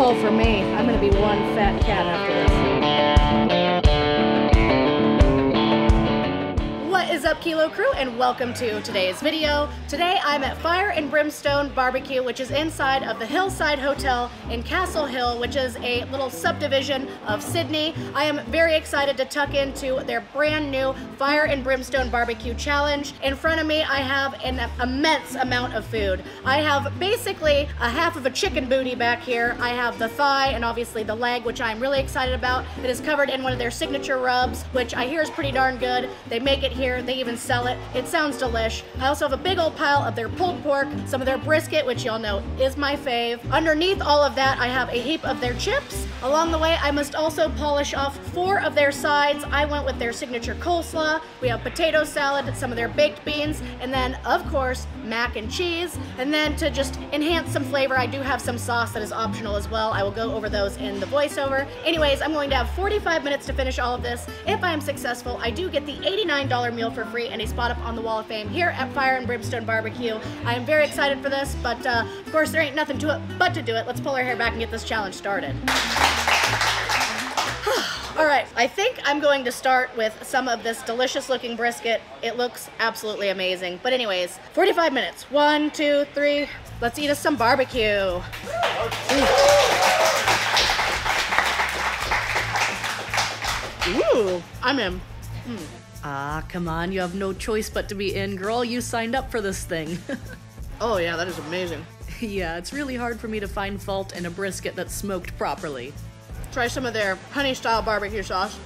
full for me. I'm gonna be one fat cat after this. What is up, Kilo Crew, and welcome to today's video. Today I'm at Fire Brimstone BBQ, which is inside of the Hillside Hotel in Castle Hill, which is a little subdivision of Sydney. I am very excited to tuck into their brand new Fire Brimstone BBQ challenge. In front of me, I have an immense amount of food. I have basically a half of a chicken booty back here. I have the thigh and obviously the leg, which I'm really excited about. It is covered in one of their signature rubs, which I hear is pretty darn good. They make it here. They even sell it. It sounds delish. I also have a big old pile of their pulled pork, some of their brisket, which y'all know is my fave. Underneath all of that, I have a heap of their chips. Along the way, I must also polish off 4 of their sides. I went with their signature coleslaw. We have potato salad, some of their baked beans, and then, of course, mac and cheese. And then to just enhance some flavor, I do have some sauce that is optional as well. I will go over those in the voiceover. Anyways, I'm going to have 45 minutes to finish all of this. If I am successful, I do get the $89 meal for free and a spot up on the Wall of Fame here at Fire Brimstone BBQ. I am very excited for this, but of course there ain't nothing to it but to do it. Let's pull our hair back and get this challenge started. All right, I think I'm going to start with some of this delicious looking brisket. It looks absolutely amazing. But anyways, 45 minutes. 1, 2, 3. Let's eat us some barbecue. Ooh, I'm in. Ah, come on, you have no choice but to be in, girl. You signed up for this thing. Oh yeah, that is amazing. Yeah, it's really hard for me to find fault in a brisket that's smoked properly. Try some of their honey-style barbecue sauce.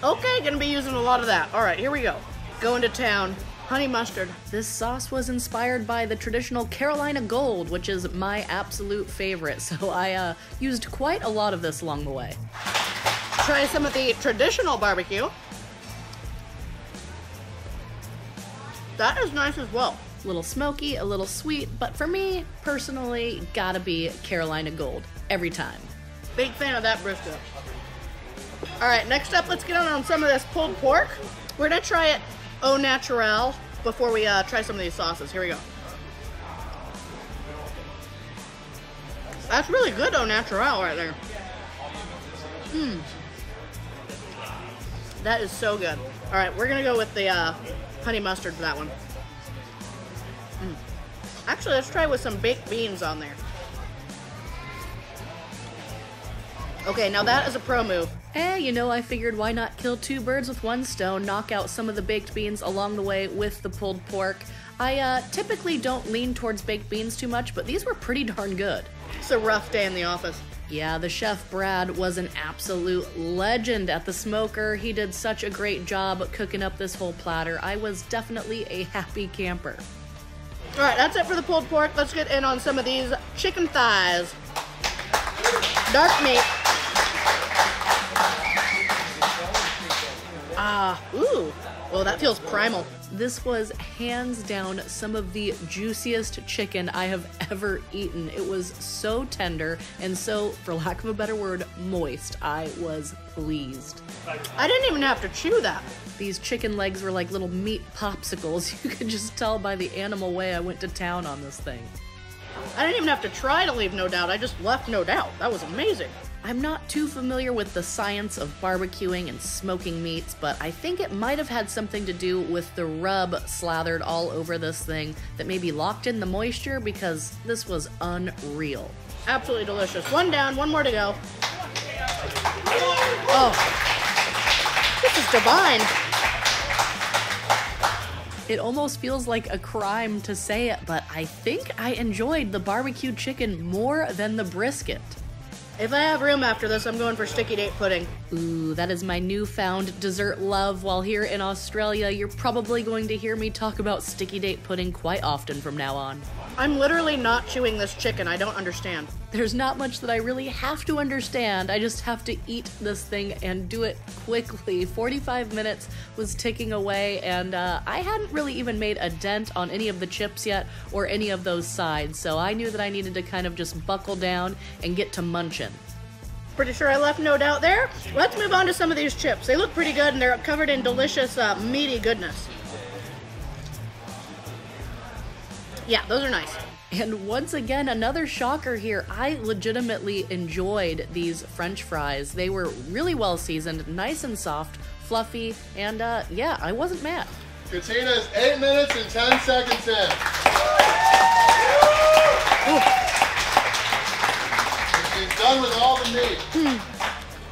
Okay, gonna be using a lot of that. All right, here we go. Going to town. Honey mustard. This sauce was inspired by the traditional Carolina Gold, which is my absolute favorite, so I used quite a lot of this along the way. Try some of the traditional barbecue. That is nice as well. A little smoky, a little sweet, but for me, personally, gotta be Carolina Gold every time. Big fan of that brisket. All right, next up, let's get on some of this pulled pork. We're gonna try it au naturel before we try some of these sauces. Here we go. That's really good au naturel right there. That is so good. All right, we're gonna go with the honey mustard for that one. Actually, let's try with some baked beans on there. Okay, now that is a pro move. You know, I figured why not kill 2 birds with 1 stone, knock out some of the baked beans along the way with the pulled pork. I typically don't lean towards baked beans too much, but these were pretty darn good. It's a rough day in the office. Yeah, the chef Brad was an absolute legend at the smoker. He did such a great job cooking up this whole platter. I was definitely a happy camper. All right, that's it for the pulled pork. Let's get in on some of these chicken thighs. Dark meat. Ooh. Well, that feels primal. This was hands down some of the juiciest chicken I have ever eaten. It was so tender and so, for lack of a better word, moist. I was pleased. I didn't even have to chew that. These chicken legs were like little meat popsicles. You could just tell by the animal way I went to town on this thing. I didn't even have to try to leave no doubt. I just left no doubt. That was amazing. I'm not too familiar with the science of barbecuing and smoking meats, but I think it might have had something to do with the rub slathered all over this thing that maybe locked in the moisture, because this was unreal. Absolutely delicious. 1 down, 1 more to go. Oh, this is divine. It almost feels like a crime to say it, but I think I enjoyed the barbecue chicken more than the brisket. If I have room after this, I'm going for sticky date pudding. Ooh, that is my newfound dessert love. While here in Australia, you're probably going to hear me talk about sticky date pudding quite often from now on. I'm literally not chewing this chicken. I don't understand. There's not much that I really have to understand. I just have to eat this thing and do it quickly. 45 minutes was ticking away, and I hadn't really even made a dent on any of the chips yet or any of those sides, so I knew that I needed to kind of just buckle down and get to munching. Pretty sure I left no doubt there. Let's move on to some of these chips. They look pretty good, and they're covered in delicious, meaty goodness. Yeah, those are nice. And once again, another shocker here. I legitimately enjoyed these French fries. They were really well seasoned, nice and soft, fluffy, and yeah, I wasn't mad. Katina is 8 minutes and 10 seconds in. She's done with all the meat.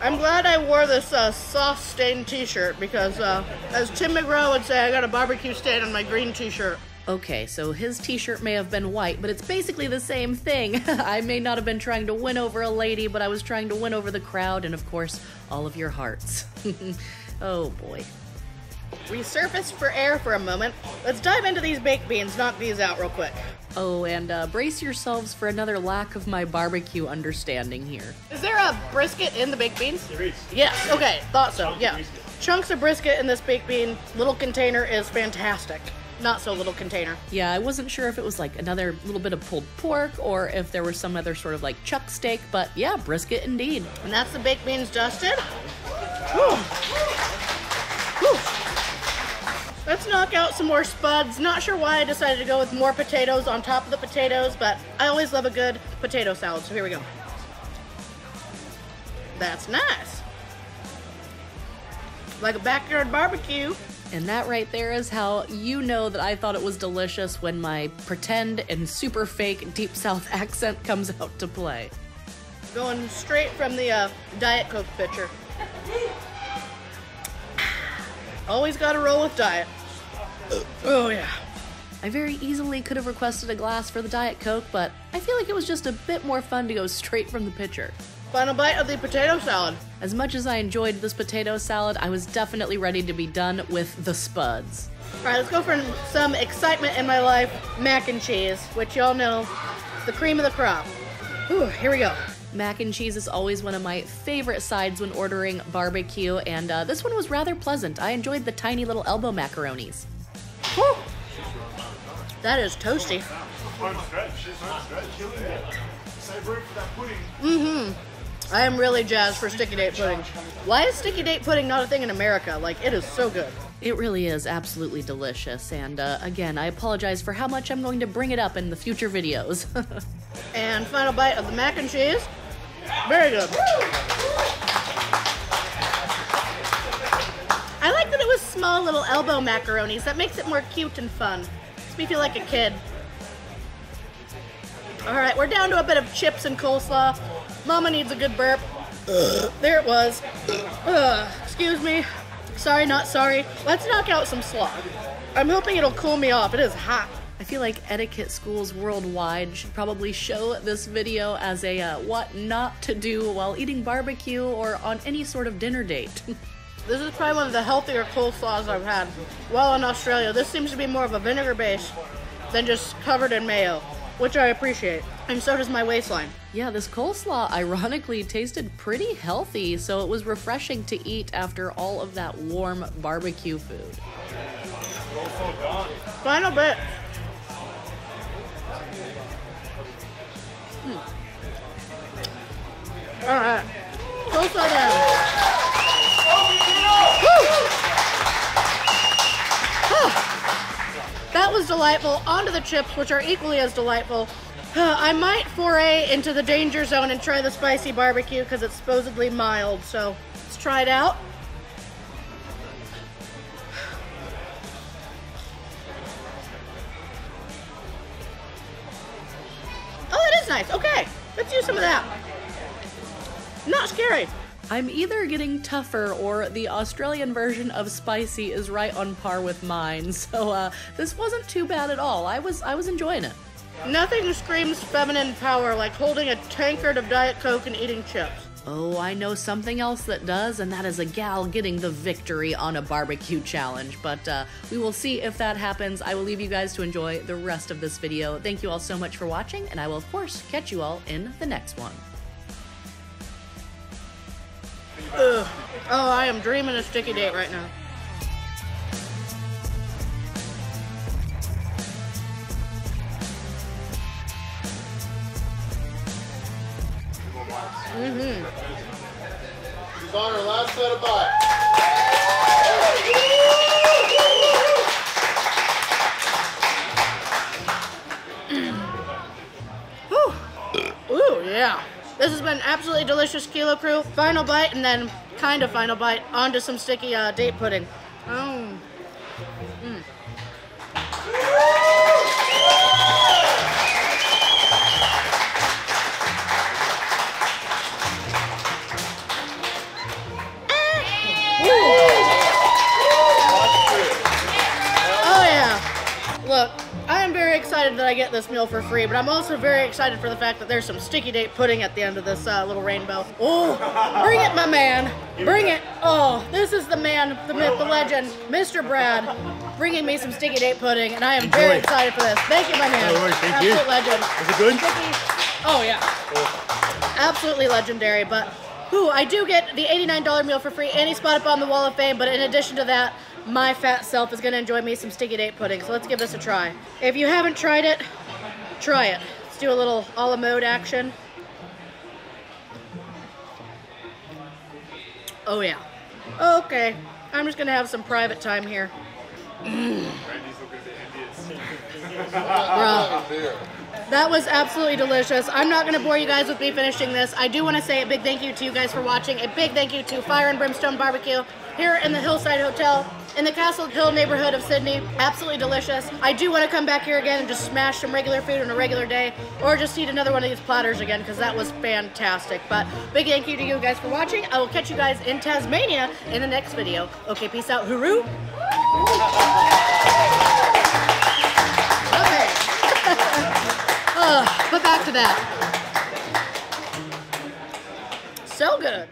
I'm glad I wore this sauce stained t-shirt because as Tim McGraw would say, I got a barbecue stain on my green t-shirt. Okay, so his t-shirt may have been white, but it's basically the same thing. I may not have been trying to win over a lady, but I was trying to win over the crowd and, of course, all of your hearts. Oh, boy. Resurface for air for a moment. Let's dive into these baked beans, knock these out real quick. Oh, and brace yourselves for another lack of my barbecue understanding here. Is there a brisket in the baked beans? There is. Yes, okay, thought so, yeah. Chunks of brisket in this baked bean little container is fantastic. Not so little container. Yeah, I wasn't sure if it was like another little bit of pulled pork or if there was some other sort of like chuck steak, but yeah, brisket indeed. And that's the baked beans dusted. Whew. Whew. Let's knock out some more spuds. Not sure why I decided to go with more potatoes on top of the potatoes, but I always love a good potato salad, so here we go. That's nice. Like a backyard barbecue. And that right there is how you know that I thought it was delicious when my pretend and super fake Deep South accent comes out to play. Going straight from the Diet Coke pitcher. Always gotta roll with diet. Oh yeah. I very easily could have requested a glass for the Diet Coke, but I feel like it was just a bit more fun to go straight from the pitcher. Final bite of the potato salad. As much as I enjoyed this potato salad, I was definitely ready to be done with the spuds. All right, let's go for some excitement in my life. Mac and cheese, which y'all know is the cream of the crop. Ooh, here we go. Mac and cheese is always one of my favorite sides when ordering barbecue, and this one was rather pleasant. I enjoyed the tiny little elbow macaronis. Whew. That is toasty. Save room for that pudding. Mm-hmm. I am really jazzed for sticky date pudding. Why is sticky date pudding not a thing in America? Like, it is so good. It really is absolutely delicious, and again, I apologize for how much I'm going to bring it up in the future videos. And final bite of the mac and cheese. Very good. I like that it was small little elbow macaronis. That makes it more cute and fun. Makes me feel like a kid. All right, we're down to a bit of chips and coleslaw. Mama needs a good burp. There it was. Excuse me. Sorry, not sorry. Let's knock out some slaw. I'm hoping it'll cool me off. It is hot. I feel like etiquette schools worldwide should probably show this video as a what not to do while eating barbecue or on any sort of dinner date. This is probably one of the healthier coleslaws I've had. While in Australia, this seems to be more of a vinegar base than just covered in mayo, which I appreciate. And so does my waistline. Yeah, this coleslaw ironically tasted pretty healthy, so it was refreshing to eat after all of that warm barbecue food. Final bit. All right, coleslaw down. That was delightful. On to the chips, which are equally as delightful. I might foray into the danger zone and try the spicy barbecue because it's supposedly mild, so let's try it out. Oh, that is nice. Okay, let's use some of that. Not scary. I'm either getting tougher or the Australian version of spicy is right on par with mine, so this wasn't too bad at all. I was enjoying it. Nothing screams feminine power like holding a tankard of Diet Coke and eating chips. Oh, I know something else that does, and that is a gal getting the victory on a barbecue challenge. But we will see if that happens. I will leave you guys to enjoy the rest of this video. Thank you all so much for watching, and I will, of course, catch you all in the next one. Ugh. Oh, I am dreaming of sticky date right now. She's on her last set of bites. This has been absolutely delicious, Kilo Crew. Final bite, and then kind of final bite onto some sticky date pudding. Mm. Oh yeah. Look, I am very excited that I get this meal for free, but I'm also very excited for the fact that there's some sticky date pudding at the end of this little rainbow. Oh, bring it, my man. Bring it. Oh, this is the man, the myth, the legend, Mr. Brad, bringing me some sticky date pudding, and I am very excited for this. Thank you, my man. Thank Absolute you. legend. Is it good? Sticky. Oh yeah. Absolutely legendary, but I do get the $89 meal for free, any spot up on the Wall of Fame, but in addition to that, my fat self is gonna enjoy me some sticky date pudding, so let's give this a try. If you haven't tried it, try it. Let's do a little a la mode action. Oh yeah. Okay, I'm just gonna have some private time here. Bruh. That was absolutely delicious. I'm not going to bore you guys with me finishing this. I do want to say a big thank you to you guys for watching. A big thank you to Fire and Brimstone BBQ here in the Hillside Hotel in the Castle Hill neighborhood of Sydney. Absolutely delicious. I do want to come back here again and just smash some regular food on a regular day, or just eat another one of these platters again, because that was fantastic. But big thank you to you guys for watching. I will catch you guys in Tasmania in the next video. Okay, peace out. Hooroo! But back to that. So good.